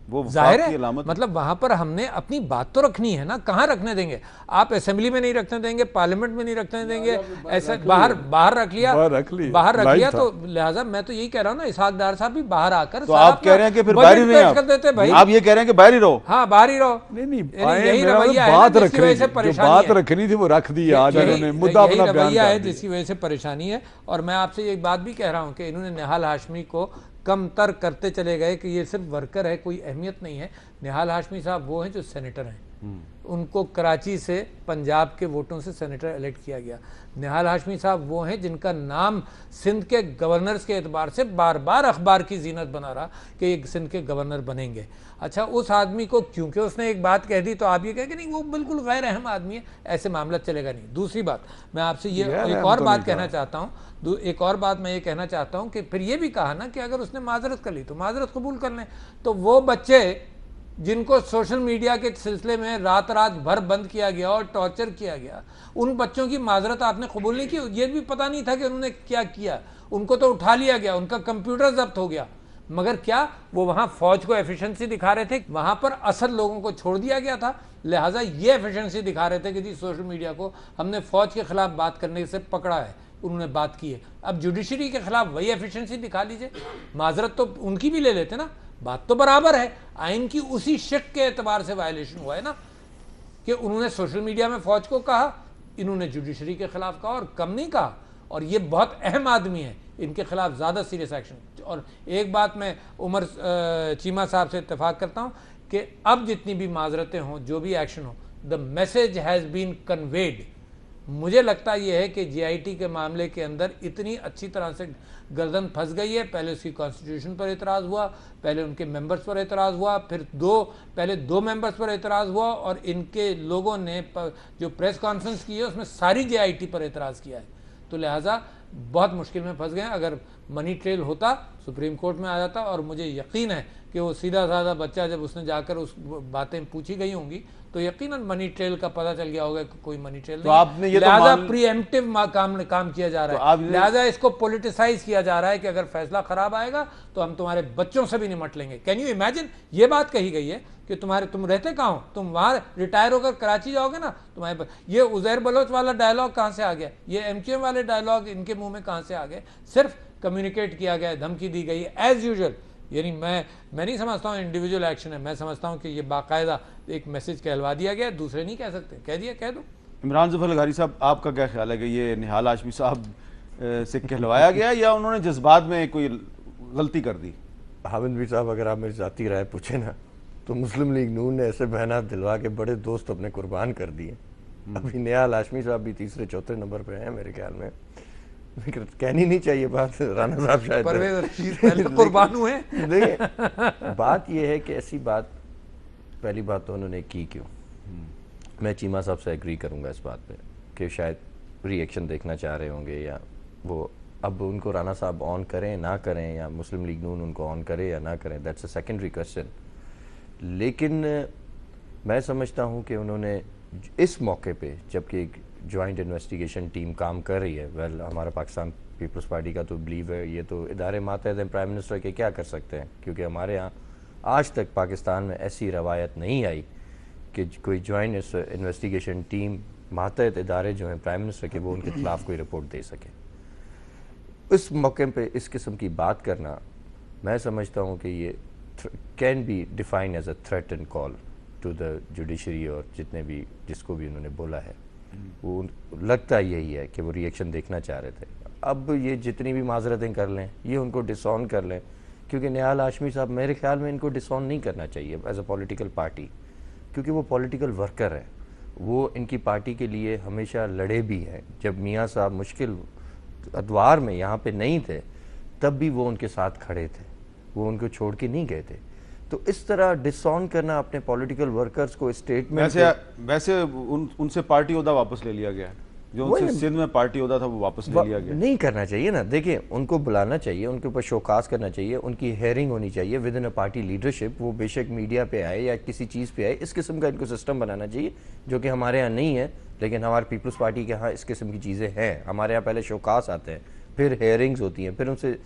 वो जाहिर है, मतलब वहां पर हमने अपनी बात तो रखनी है ना, कहाँ रखने देंगे? आप असेंबली में नहीं रखने देंगे, पार्लियामेंट में नहीं रखने देंगे, ऐसा बाहर रख लिया। तो लिहाजा मैं तो यही कह रहा हूँ ना, इसहाक डार साहब भी बाहर आकर, तो आप कह रहे हैं कि फिर बाहर ही नहीं कर देते भाई, आप ये कह रहे हैं कि बाहर ही रहो। हाँ, बाहर ही रहो। नहीं, यही रवैया है, बात रखनी थी वो रख दी, आज उन्होंने मुद्दा अपना बयान रवैया है जिसकी वजह से परेशानी है। और मैं आपसे एक बात भी कह रहा हूँ कि इन्होंने निहाल हाशमी को कम तर करते चले गए कि ये सिर्फ वर्कर है, कोई अहमियत नहीं है। निहाल हाशमी साहब वो हैं जो सेनेटर हैं, उनको कराची से पंजाब के वोटों से सेनेटर इलेक्ट किया गया। निहाल हाशमी साहब वो हैं जिनका नाम सिंध के गवर्नर्स के एतबार से बार बार अखबार की जीनत बना रहा कि ये सिंध के गवर्नर बनेंगे। अच्छा, उस आदमी को क्योंकि उसने एक बात कह दी तो आप ये कहें कि नहीं वो बिल्कुल गैर अहम आदमी है, ऐसे मामला चलेगा नहीं। दूसरी बात मैं आपसे ये एक और बात कहना चाहता हूँ, एक और बात मैं ये कहना चाहता हूँ कि फिर ये भी कहा ना कि अगर उसने माजरत कर ली तो माजरत कबूल कर लें। तो वो बच्चे जिनको सोशल मीडिया के सिलसिले में रात भर बंद किया गया और टॉर्चर किया गया, उन बच्चों की माजरत आपने कबूल नहीं की। ये भी पता नहीं था कि उन्होंने क्या किया, उनको तो उठा लिया गया, उनका कंप्यूटर जब्त हो गया, मगर क्या वो वहाँ फौज को एफिशिएंसी दिखा रहे थे? वहाँ पर असल लोगों को छोड़ दिया गया था, लिहाजा ये एफिशिएंसी दिखा रहे थे कि जी सोशल मीडिया को हमने फौज के खिलाफ बात करने से पकड़ा है, उन्होंने बात की है। अब जुडिशरी के खिलाफ वही एफिशिएंसी दिखा लीजिए, माजरत तो उनकी भी ले लेते ना, बात तो बराबर है। आइन की उसी शक के एतबार से वायलेशन हुआ है ना कि उन्होंने सोशल मीडिया में फौज को कहा, इन्होंने जुडिशरी के खिलाफ कहा और कम नहीं कहा। और ये बहुत अहम आदमी है, इनके खिलाफ ज़्यादा सीरियस एक्शन। और एक बात मैं उमर चीमा साहब से इत्तेफाक करता हूँ कि अब जितनी भी माजरतें हों, जो भी एक्शन हो, the message has been conveyed. मुझे लगता यह है कि जीआईटी के मामले के अंदर इतनी अच्छी तरह से गर्दन फंस गई है। पहले उसकी कॉन्स्टिट्यूशन पर एतराज़ हुआ, पहले उनके मेंबर्स पर एतराज़ हुआ, फिर पहले दो मेंबर्स पर एतराज़ हुआ, और इनके लोगों ने जो प्रेस कॉन्फ्रेंस की है उसमें सारी जीआईटी पर एतराज़ किया है। तो लिहाजा बहुत मुश्किल में फंस गए। अगर मनी ट्रेल होता सुप्रीम कोर्ट में आ जाता, और मुझे यकीन है कि वो सीधा साधा बच्चा जब उसने जाकर उस बातें पूछी गई होंगी तो यकीनन मनी ट्रेल का पता चल गया होगा कि कोई मनी ट्रेल तो नहीं। आपने ये लिहाजा प्रीएम्प्टिव काम किया जा रहा है, तो लिहाजा इसको पॉलिटिसाइज किया जा रहा है कि अगर फैसला खराब आएगा तो हम तुम्हारे बच्चों से भी निमट लेंगे। कैन यू इमेजिन, ये बात कही गई है कि तुम रहते कहाँ हो, तुम वहां रिटायर होकर कराची जाओगे ना, तुम्हारे ये उजैर बलोच वाला डायलॉग कहाँ से आ गया, ये एमक्यूएम वाले डायलॉग इनके मुंह में कहाँ से आ गए। सिर्फ कम्युनिकेट किया गया, धमकी दी गई एज यूजुअल। यानी मैं नहीं समझता हूँ इंडिविजुअल एक्शन है, मैं समझता हूँ कि ये बाकायदा एक मैसेज कहलवा दिया गया, दूसरे नहीं कह सकते, कह दिया, कह दो। इमरान ज़फ़र लगारी साहब, आपका क्या ख्याल है कि ये निहाल हाशमी साहब से कहलवाया गया या उन्होंने जज्बात में कोई गलती कर दी? हामिद मीर साहब, अगर आप मेरी ज़ाती राय पूछे ना, तो मुस्लिम लीग नून ने ऐसे बहना दिलवा के बड़े दोस्त अपने कुर्बान कर दिए। अभी निहाल हाशमी साहब भी तीसरे चौथे नंबर पे हैं मेरे ख्याल में। कहनी नहीं चाहिए बात, राना साहब शायद कुर्बान हुए। देखिए बात यह है कि ऐसी बात, पहली बात तो उन्होंने की क्यों, मैं चीमा साहब से एग्री करूंगा इस बात पे कि शायद रिएक्शन देखना चाह रहे होंगे, या वो अब उनको राना साहब ऑन करें ना करें, या मुस्लिम लीग नून उनको ऑन करे या ना करें, दैट्स अ सेकेंडरी क्वेश्चन। लेकिन मैं समझता हूं कि उन्होंने इस मौके पे, जबकि एक जॉइंट इन्वेस्टिगेशन टीम काम कर रही है, वेल हमारा पाकिस्तान पीपल्स पार्टी का तो बिलीव है ये तो इदारे मातहत हैं, प्राइम मिनिस्टर के क्या कर सकते हैं, क्योंकि हमारे यहाँ आज तक पाकिस्तान में ऐसी रवायत नहीं आई कि कोई जॉइंट इन्वेस्टिगेशन टीम, मातहत इदारे जो हैं प्राइम मिनिस्टर के, वो उनके खिलाफ कोई रिपोर्ट दे सके। इस मौके पे इस किस्म की बात करना, मैं समझता हूँ कि ये can be define as a threat and call to the judiciary, और जितने भी जिसको भी उन्होंने बोला है वो लगता यही है कि वो रिएक्शन देखना चाह रहे थे। अब ये जितनी भी माजरतें कर लें, ये उनको डिसऑन कर लें, क्योंकि निहाल हाशमी साहब, मेरे ख्याल में इनको डिसऑन नहीं करना चाहिए एज अ पॉलिटिकल पार्टी, क्योंकि वो पॉलिटिकल वर्कर है, वो इनकी पार्टी के लिए हमेशा लड़े भी हैं। जब मियाँ साहब मुश्किल अदवार में यहाँ पे नहीं थे तब भी वो उनके साथ खड़े थे, वो उनको छोड़ के नहीं गए थे। तो इस तरह डिसऑन करना अपने पॉलिटिकल वर्कर्स को स्टेटमेंट, वैसे उनसे पार्टी ओहदा वापस ले लिया गया, जो उनसे सिंध में पार्टी ओहदा था वो वापस ले लिया गया। नहीं करना चाहिए ना। देखिए उनको बुलाना चाहिए, उनके ऊपर शोकास करना चाहिए, उनकी हेयरिंग होनी चाहिए with in a party leadership. वो बेशक मीडिया पे आए या किसी चीज़ पे आए, इस किस्म का इनको सिस्टम बनाना चाहिए, जो कि हमारे यहाँ नहीं है। लेकिन हमारे पीपल्स पार्टी के यहाँ इस किस्म की चीज़ें हैं। हमारे यहाँ पहले शोकास आते हैं, फिर हेयरिंग्स होती हैं, फिर उनसे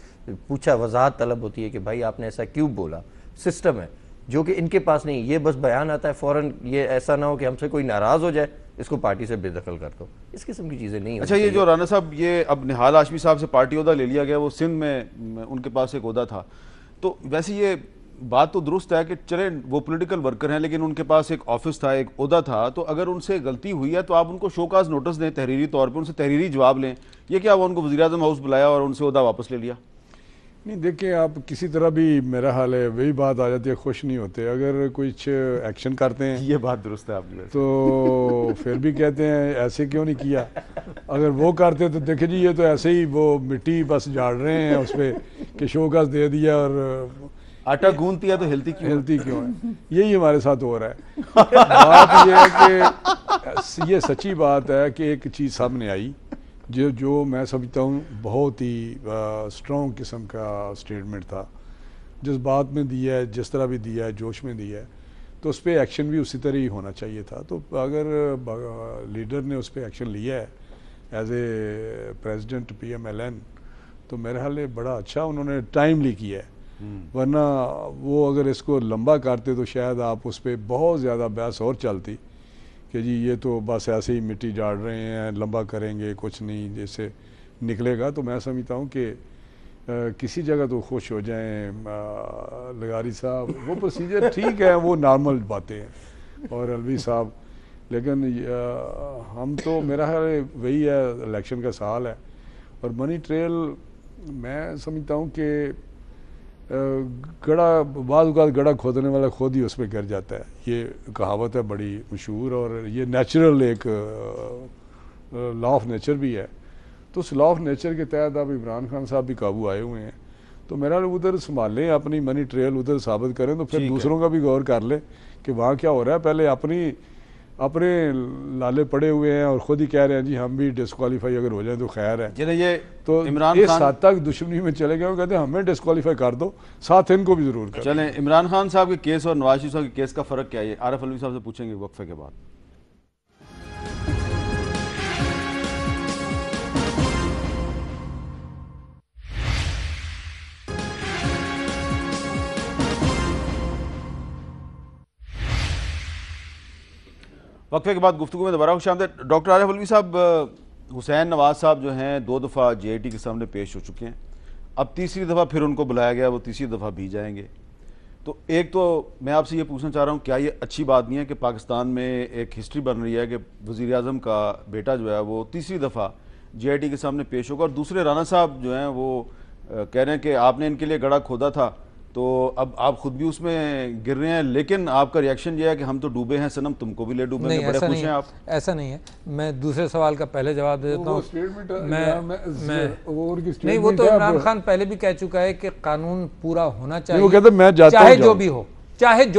पूछा वजाहत तलब होती है कि भाई आपने ऐसा क्यों बोला। सिस्टम है जो कि इनके पास नहीं। ये बस बयान आता है फ़ौरन, ये ऐसा ना हो कि हमसे कोई नाराज़ हो जाए, इसको पार्टी से बेदखल कर दो। इस किस्म की चीज़ें नहीं। अच्छा, ये जो राना साहब, ये अब निहाल हाशमी साहब से पार्टी ओहदा ले लिया गया, वो सिंध में उनके पास एक ओहदा था, तो वैसे ये बात तो दुरुस्त है कि चले वो पॉलिटिकल वर्कर हैं, लेकिन उनके पास एक ऑफिस था, एक ओहदा था, तो अगर उनसे गलती हुई है तो आप उनको शोकाज नोटिस दें तहरीरी तौर पर, उनसे तहरीरी जवाब लें। ये क्या, वो उनको वज़ीर-ए-आज़म हाउस बुलाया और उनसे ओहदा वापस ले लिया? नहीं, देखिए आप किसी तरह भी, मेरा हाल है वही बात आ जाती है, खुश नहीं होते। अगर कुछ एक्शन करते हैं, ये बात दुरुस्त है आपने, तो फिर भी कहते हैं ऐसे क्यों नहीं किया। अगर वो करते तो देखिए जी, ये तो ऐसे ही वो मिट्टी बस झाड़ रहे हैं उस पर कि शोकास दे दिया, और आटा गूंथती है तो हिलती क्यों है। यही हमारे साथ हो रहा है। बात यह है कि ये सच्ची बात है कि एक चीज़ सामने आई जो मैं समझता हूँ बहुत ही स्ट्रॉन्ग किस्म का स्टेटमेंट था, जिस बात में दिया है, जिस तरह भी दिया है, जोश में दिया है, तो उस पर एक्शन भी उसी तरह ही होना चाहिए था। तो अगर लीडर ने उस पर एक्शन लिया है एज ए प्रेसिडेंट PMLN, तो मेरे ख्याल में बड़ा अच्छा उन्होंने टाइमली किया है। वरना वो अगर इसको लंबा करते तो शायद आप उस पर बहुत ज़्यादा बहस और चलती कि जी ये तो बस ऐसे ही मिट्टी झाड़ रहे हैं, लंबा करेंगे, कुछ नहीं जैसे निकलेगा। तो मैं समझता हूँ कि किसी जगह तो खुश हो जाएं लगारी साहब, वो प्रोसीजर ठीक है, वो नॉर्मल बातें हैं, और अलवी साहब, लेकिन हम तो, मेरा ख्याल वही है, इलेक्शन का साल है, और मनी ट्रेल मैं समझता हूँ कि गड़ा बाद गड़ा खोदने वाला खुद ही उसमें गिर जाता है। ये कहावत है बड़ी मशहूर, और ये नेचुरल एक लॉ ऑफ नेचर भी है। तो उस लॉ ऑफ नेचर के तहत अब इमरान खान साहब भी काबू आए हुए हैं, तो मेरा उधर संभालें, अपनी मनी ट्रेल उधर साबित करें, तो फिर दूसरों का भी गौर कर लें कि वहाँ क्या हो रहा है। पहले अपने लाले पड़े हुए हैं और ख़ुद ही कह रहे हैं जी हम भी डिस्क्वालीफाई अगर हो जाए तो खैर है। ये तो इस हद तक दुश्मनी में चले गए, कहते हैं हमें डिस्क्वालीफाई कर दो, साथ इनको भी ज़रूर कर। चलें, इमरान खान साहब के केस और नवाज शरीफ साहब के केस का फ़र्क क्या है, आरिफ अलवी साहब से पूछेंगे वक्फे के बाद। वक्फे के बाद गुफ्तगू में दोबारा खुशामदीद। डॉक्टर आरिफ अलवी साहब, हुसैन नवाज साहब जो हैं 2 दफ़ा JIT के सामने पेश हो चुके हैं, अब तीसरी दफ़ा फिर उनको बुलाया गया, वो तीसरी दफ़ा भी जाएंगे। तो एक तो मैं आपसे ये पूछना चाह रहा हूँ, क्या ये अच्छी बात नहीं है कि पाकिस्तान में एक हिस्ट्री बन रही है कि वज़ीर आज़म का बेटा जो है वो तीसरी दफ़ा JIT के सामने पेश होगा, और दूसरे राना साहब जो हैं वो कह रहे हैं कि आपने इनके लिए गड़ा खोदा था तो अब आप खुद भी उसमें गिर रहे हैं, लेकिन आपका रिएक्शन ये है कि हम तो डूबे हैं सनम, तुमको भी ले डूबे हैं, बड़े खुश हैं आप। ऐसा नहीं है। मैं दूसरे सवाल का पहले जवाब दे देता हूँ। नहीं, वो तो इमरान खान पहले भी कह चुका है कि कानून पूरा होना चाहिए, वो कहते मैं जाता चाहे जो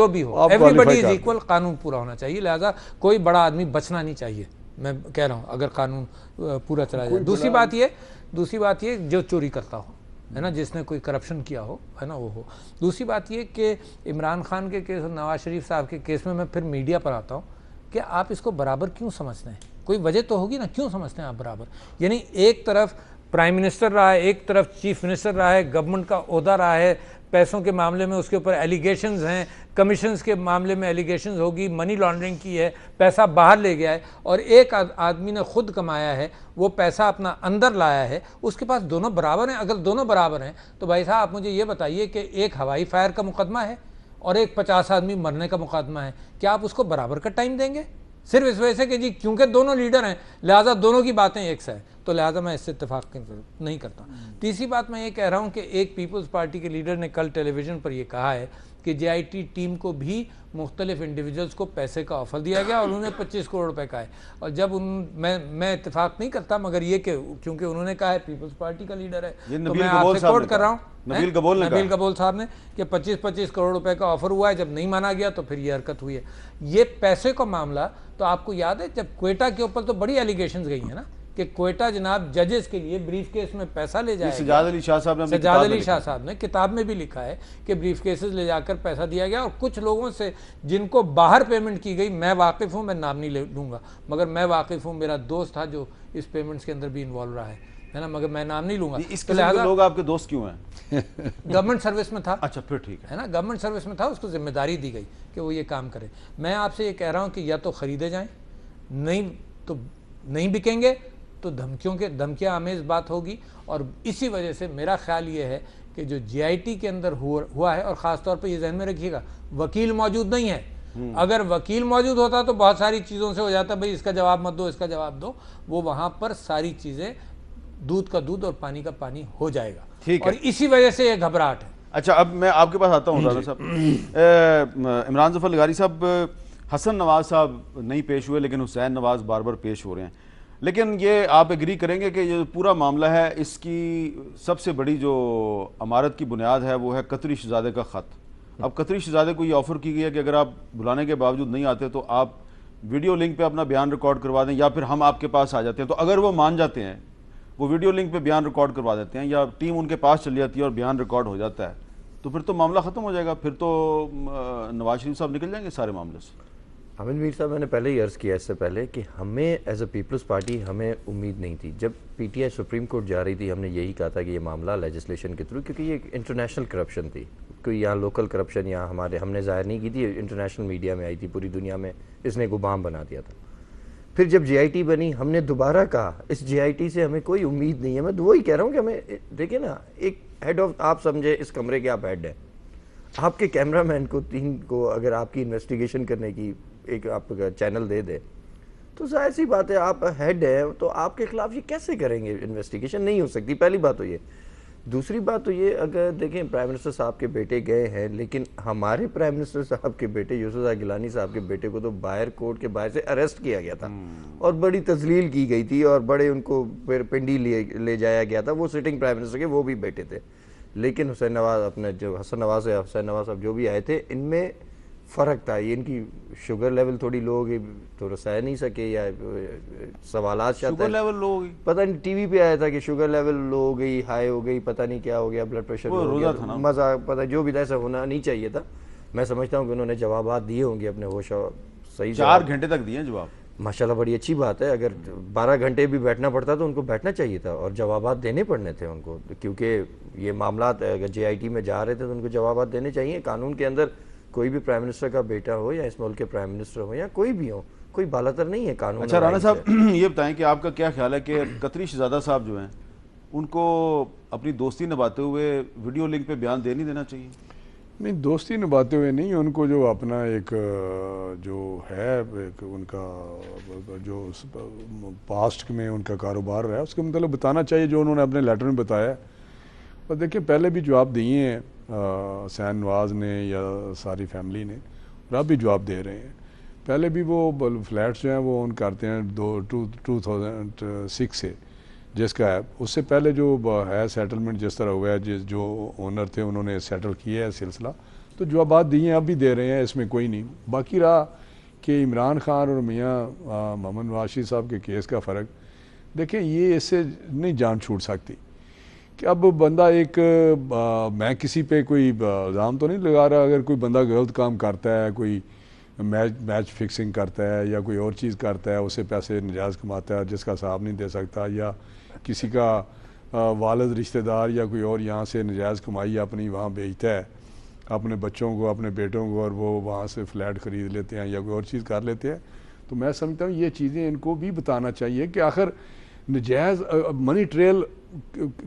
भी हो, एवरीबडी इज इक्वल, कानून पूरा होना चाहिए, लिहाजा कोई बड़ा आदमी बचना नहीं चाहिए। मैं कह रहा हूँ अगर कानून पूरा चला जाए। दूसरी बात ये जो चोरी करता हो, है ना, जिसने कोई करप्शन किया हो, है ना, वो हो। दूसरी बात ये कि इमरान खान के केस और नवाज शरीफ साहब के केस में मैं फिर मीडिया पर आता हूँ कि आप इसको बराबर क्यों समझते हैं, कोई वजह तो होगी ना, क्यों समझते हैं आप बराबर। यानी एक तरफ प्राइम मिनिस्टर रहा है, एक तरफ चीफ मिनिस्टर रहा है, गवर्नमेंट का ओहदा रहा है, पैसों के मामले में उसके ऊपर एलिगेशंस हैं, कमीशंस के मामले में एलिगेशंस होगी, मनी लॉन्ड्रिंग की है, पैसा बाहर ले गया है, और एक आदमी ने खुद कमाया है, वो पैसा अपना अंदर लाया है, उसके पास दोनों बराबर हैं। अगर दोनों बराबर हैं तो भाई साहब आप मुझे ये बताइए कि एक हवाई फायर का मुकदमा है और एक 50 आदमी मरने का मुकदमा है, क्या आप उसको बराबर का टाइम देंगे? सिर्फ इस वजह से कि जी क्योंकि दोनों लीडर हैं लिहाजा दोनों की बातें एक से है, तो लिहाजा मैं इससे इत्तेफाक नहीं करता। तीसरी बात मैं ये कह रहा हूँ कि एक पीपल्स पार्टी के लीडर ने कल टेलीविज़न पर यह कहा है कि JIT टीम को भी मुख्तलिफ इंडिविजुअल्स को पैसे का ऑफर दिया गया और उन्हें 25 करोड़ रुपए का है। और जब मैं इत्तेफाक नहीं करता, मगर ये कि क्योंकि उन्होंने कहा है पीपल्स पार्टी का लीडर है, तो मैं आपसे कोट कर रहा हूँ नबील कबोल साहब ने कि 25 करोड़ रुपए का ऑफर हुआ है, जब नहीं माना गया तो फिर ये हरकत हुई है। ये पैसे का मामला तो आपको याद है जब क्वेटा के ऊपर तो बड़ी एलिगेशंस गई है ना कि क्वेटा जनाब जजेस के लिए ब्रीफ केस में पैसा ले जाएगा। सजाद अली शाह साहब ने किताब में भी लिखा है कि ब्रीफ केसेस ले जाकर पैसा दिया गया, और कुछ लोगों से जिनको बाहर पेमेंट की गई, मैं वाकिफ़ हूँ, मैं नाम नहीं लूँगा, मगर मैं वाकिफ़ हूँ, मेरा दोस्त था जो इस पेमेंट्स के अंदर भी इन्वॉल्व रहा है ना, मगर मैं नाम नहीं लूँगा। इसके लोग आपके दोस्त क्यों हैं? गवर्नमेंट सर्विस में था। अच्छा, फिर ठीक है ना, गवर्नमेंट सर्विस में था, उसको जिम्मेदारी दी गई कि वो ये काम करे। मैं आपसे ये कह रहा हूँ कि या तो ख़रीदे जाएँ, नहीं तो नहीं बिकेंगे तो धमकियाँ आमेज बात होगी। और इसी वजह से मेरा ख्याल ये है कि जो JIT के अंदर हुआ है, और ख़ास तौर पे ये जहन में रखिएगा वकील मौजूद नहीं है, अगर वकील मौजूद होता तो बहुत सारी चीज़ों से हो जाता, भाई इसका जवाब मत दो, इसका जवाब दो, वो वहाँ पर सारी चीज़ें दूध का दूध और पानी का पानी हो जाएगा। ठीक है, और इसी वजह से ये घबराहट है। अच्छा, अब मैं आपके पास आता हूँ राना साहब। इमरान ज़फ़र लगारी साहब, हसन नवाज साहब नहीं पेश हुए, लेकिन हुसैन नवाज बार बार पेश हो रहे हैं। लेकिन ये आप एग्री करेंगे कि ये पूरा मामला है, इसकी सबसे बड़ी जो अमारत की बुनियाद है वो है कतरी शहजादे का ख़त। अब कतरी शहजादे को ये ऑफ़र की गई है कि अगर आप बुलाने के बावजूद नहीं आते तो आप वीडियो लिंक पे अपना बयान रिकॉर्ड करवा दें, या फिर हम आपके पास आ जाते हैं। तो अगर वो मान जाते हैं, वो वीडियो लिंक पे बयान रिकॉर्ड करवा देते हैं, या टीम उनके पास चली जाती है और बयान रिकॉर्ड हो जाता है, तो फिर तो मामला ख़त्म हो जाएगा, फिर तो नवाज शरीफ साहब निकल जाएंगे सारे मामले से। हामिद मीर साहब, मैंने पहले ही अर्ज़ किया इससे पहले कि हमें एज अ पीपल्स पार्टी हमें उम्मीद नहीं थी। जब PTI सुप्रीम कोर्ट जा रही थी, हमने यही कहा था कि ये मामला लेजिस्लेशन के थ्रू, क्योंकि ये इंटरनेशनल करप्शन थी, कोई यहाँ लोकल करप्शन यहाँ हमने ज़ाहिर नहीं की थी, इंटरनेशनल मीडिया में आई थी, पूरी दुनिया में इसने गुबाम बना दिया था। फिर जब JIT बनी, हमने दोबारा कहा इस JIT से हमें कोई उम्मीद नहीं है। मैं वही कह रहा हूँ कि हमें, देखिए ना, एक हेड ऑफ, आप समझे इस कमरे के आप हेड हैं, आपके कैमरामैन को 3 को अगर आपकी इन्वेस्टिगेशन करने की एक आप चैनल दे दे, तो जाहिर सी बात है आप हेड है, तो आपके खिलाफ ये कैसे करेंगे? इन्वेस्टिगेशन नहीं हो सकती, पहली बात तो ये। दूसरी बात तो ये, अगर देखें प्राइम मिनिस्टर साहब के बेटे गए हैं, लेकिन हमारे प्राइम मिनिस्टर साहब के बेटे यूसुफ गिलानी साहब के बेटे को तो बाहर कोर्ट के बाहर से अरेस्ट किया गया था और बड़ी तजलील की गई थी और बड़े उनको फिर पिंडी ले जाया गया था। वो सिटिंग प्राइम मिनिस्टर के वो भी बेटे थे, लेकिन हुसैन नवाज अपने जो हुसैन नवाज साहब जो भी आए थे, इनमें फ़र्क था। ये इनकी शुगर लेवल थोड़ी लो हो गई, तो सह नहीं सके या सवालात शुगर लेवल लो हो गई, पता नहीं टीवी पे आया था कि शुगर लेवल लो हो गई, हाई हो गई, पता नहीं क्या हो गया, ब्लड प्रेशर हो गया, मज़ा पता जो भी था, ऐसा होना नहीं चाहिए था। मैं समझता हूँ कि उन्होंने जवाब दिए होंगे अपने होश सही 4 घंटे तक दिए जवाब, माशाल्लाह बड़ी अच्छी बात है। अगर 12 घंटे भी बैठना पड़ता तो उनको बैठना चाहिए था और जवाब देने पड़ने थे उनको, क्योंकि ये मामला अगर JIT में जा रहे थे तो उनको जवाब देने चाहिए। कानून के अंदर कोई भी प्राइम मिनिस्टर का बेटा हो या इस मुल्क के प्राइम मिनिस्टर हो या कोई भी हो, कोई बालातर नहीं है कानून। अच्छा राना साहब, ये बताएं कि आपका क्या ख्याल है कि कतरी शहजादा साहब जो हैं उनको अपनी दोस्ती निभाते हुए वीडियो लिंक पे बयान दे नहीं देना चाहिए? नहीं, दोस्ती निभाते हुए नहीं, उनको जो अपना एक जो है एक उनका जो पास्ट में उनका कारोबार रहा है उसके मतलब बताना चाहिए, जो उन्होंने अपने लेटर में बताया। और देखिए पहले भी जवाब दिए हैं हुसैन नवाज ने या सारी फैमिली ने, और अब भी जवाब दे रहे हैं। पहले भी वो फ्लैट्स जो हैं वो ओन करते हैं 2006 से जिसका है, उससे पहले जो है सेटलमेंट जिस तरह हुआ है, जो ओनर थे उन्होंने सेटल किया है सिलसिला, तो जवाब दिए हैं, अब भी दे रहे हैं, इसमें कोई नहीं। बाकी रहा कि इमरान खान और मियाँ मोहम्मद नवाज शरीफ साहब के केस का फ़र्क, देखें ये इससे नहीं जान छूट सकती कि अब बंदा एक मैं किसी पे कोई इल्ज़ाम तो नहीं लगा रहा, अगर कोई बंदा गलत काम करता है, कोई मैच फिक्सिंग करता है या कोई और चीज़ करता है, उससे पैसे नजायज़ कमाता है जिसका हिसाब नहीं दे सकता, या किसी का वालिद रिश्तेदार या कोई और यहाँ से नजायज़ कमाई अपनी वहाँ बेचता है अपने बच्चों को, अपने बेटों को, और वो वहाँ से फ्लैट ख़रीद लेते हैं या कोई और चीज़ कर लेते हैं, तो मैं समझता हूँ ये चीज़ें इनको भी बताना चाहिए कि आखिर नजायज़ मनी ट्रेल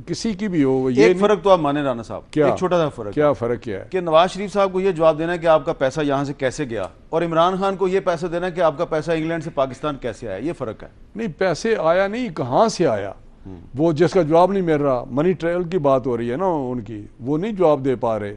किसी की भी हो। ये एक फ़र्क तो आप माने राना साहब, क्या एक छोटा सा फ़र्क, क्या फ़र्क क्या है कि नवाज शरीफ साहब को ये जवाब देना है कि आपका पैसा यहाँ से कैसे गया, और इमरान खान को ये पैसा देना है कि आपका पैसा इंग्लैंड से पाकिस्तान कैसे आया, ये फ़र्क है। नहीं, पैसे आया नहीं, कहाँ से आया, वो जिसका जवाब नहीं मिल रहा, मनी ट्रेल की बात हो रही है ना उनकी, वो नहीं जवाब दे पा रहे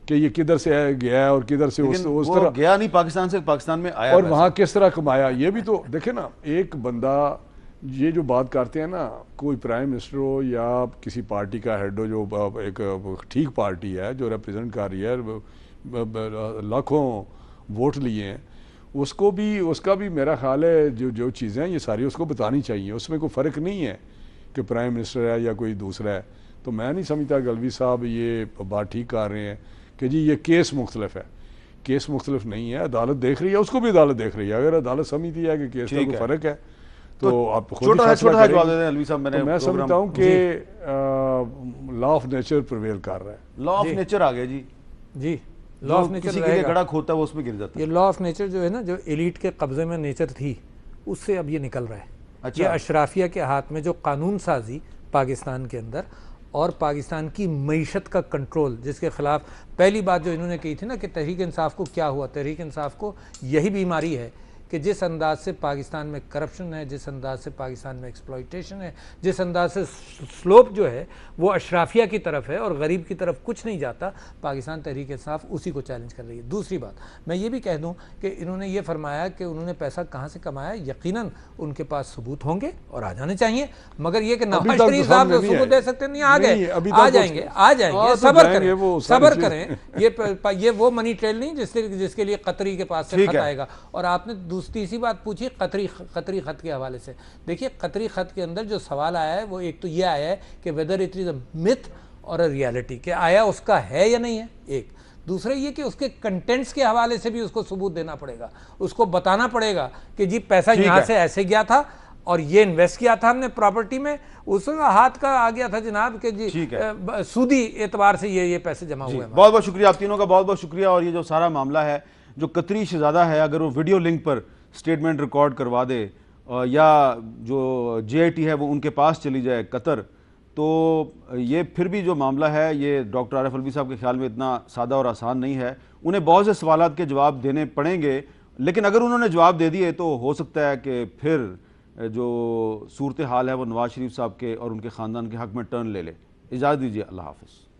कि ये किधर से गया है और किधर से उस तरह गया नहीं, पाकिस्तान से पाकिस्तान में आया, और वहाँ किस तरह कमाया, ये भी तो देखे ना। एक बंदा ये जो बात करते हैं ना, कोई प्राइम मिनिस्टर हो या किसी पार्टी का हेड हो जो एक ठीक पार्टी है जो रिप्रेजेंट कर रही है, लाखों वोट लिए हैं, उसको भी उसका भी मेरा ख्याल है जो चीज़ें हैं ये सारी उसको बतानी चाहिए। उसमें कोई फ़र्क नहीं है कि प्राइम मिनिस्टर है या कोई दूसरा है। तो मैं नहीं समझता गलवी साहब ये बात ठीक कर रहे हैं कि जी ये केस मुख्तलिफ है। केस मुख्तलिफ नहीं है, अदालत देख रही है, उसको भी अदालत देख रही है। अगर अदालत समझती है कि केस का कोई फ़र्क है तो आप खुद ही फैसला करेंगे। मैं समझता हूँ कि लॉ ऑफ नेचर प्रिवेल कर रहा है। लॉ ऑफ नेचर आ गया जी, लॉ ऑफ नेचर किसी के लिए गड़ा खोता है वो उसमें गिर जाता है। ये लॉ ऑफ नेचर जो है ना, जो एलीट के कब्जे में नेचर थी, उससे अब ये निकल रहा है। अच्छा। ये अशराफिया के हाथ में जो कानून साजी पाकिस्तान के अंदर और पाकिस्तान की मईशत का कंट्रोल, जिसके खिलाफ पहली बात जो इन्होंने कही थी ना कि तहरीक इंसाफ को क्या हुआ, तहरीक इंसाफ को यही बीमारी है कि जिस अंदाज से पाकिस्तान में करप्शन है, जिस अंदाज से पाकिस्तान में एक्सप्लॉइटेशन है, जिस अंदाज से स्लोप जो है वो अशराफिया की तरफ है और गरीब की तरफ कुछ नहीं जाता, पाकिस्तान तहरीक इंसाफ उसी को चैलेंज कर रही है। दूसरी बात मैं ये भी कह दूं कि इन्होंने ये फरमाया कि उन्होंने पैसा कहाँ से कमाया, यकीनन उनके पास सबूत होंगे और आ जाने चाहिए, मगर ये कि नवाज शरीफ साहब तो सबूत दे सकते नहीं, आ गए, आ जाएंगे, सब्र करें, सब्र करें। ये वो मनी ट्रेल नहीं जिसके लिए कतरी के पास से खत आएगा। और आपने तीसरी बात पूछी कतरी खत के हवाले से। देखिए कतरी खत के अंदर जो सवाल आया है वो एक तो ये आया है कि whether it is a myth और अ रियलिटी, कि आया उसका है या नहीं है, एक। दूसरा ये कि उसके कंटेंट्स के हवाले से भी उसको सबूत देना पड़ेगा, उसको बताना पड़ेगा कि जी पैसा यहाँ से ऐसे गया था और ये इन्वेस्ट किया था हमने प्रॉपर्टी में, उसका हाथ का आ गया था जनाब के जी सूदी एतबार से ये पैसे जमा हुए। बहुत बहुत शुक्रिया आप तीनों का, बहुत बहुत शुक्रिया। और ये जो सारा मामला है, जो कतरी शहजादा है, अगर वो वीडियो लिंक पर स्टेटमेंट रिकॉर्ड करवा दे या जो JIT है वो उनके पास चली जाए कतर, तो ये फिर भी जो मामला है ये डॉक्टर आरिफ अलवी साहब के ख्याल में इतना सादा और आसान नहीं है। उन्हें बहुत से सवालात के जवाब देने पड़ेंगे, लेकिन अगर उन्होंने जवाब दे दिए तो हो सकता है कि फिर जो सूरत हाल है वो नवाज शरीफ साहब के और उनके ख़ानदान के हक़ में टर्न ले ले। इजाज़त दीजिए, अल्लाह हाफ़िज़।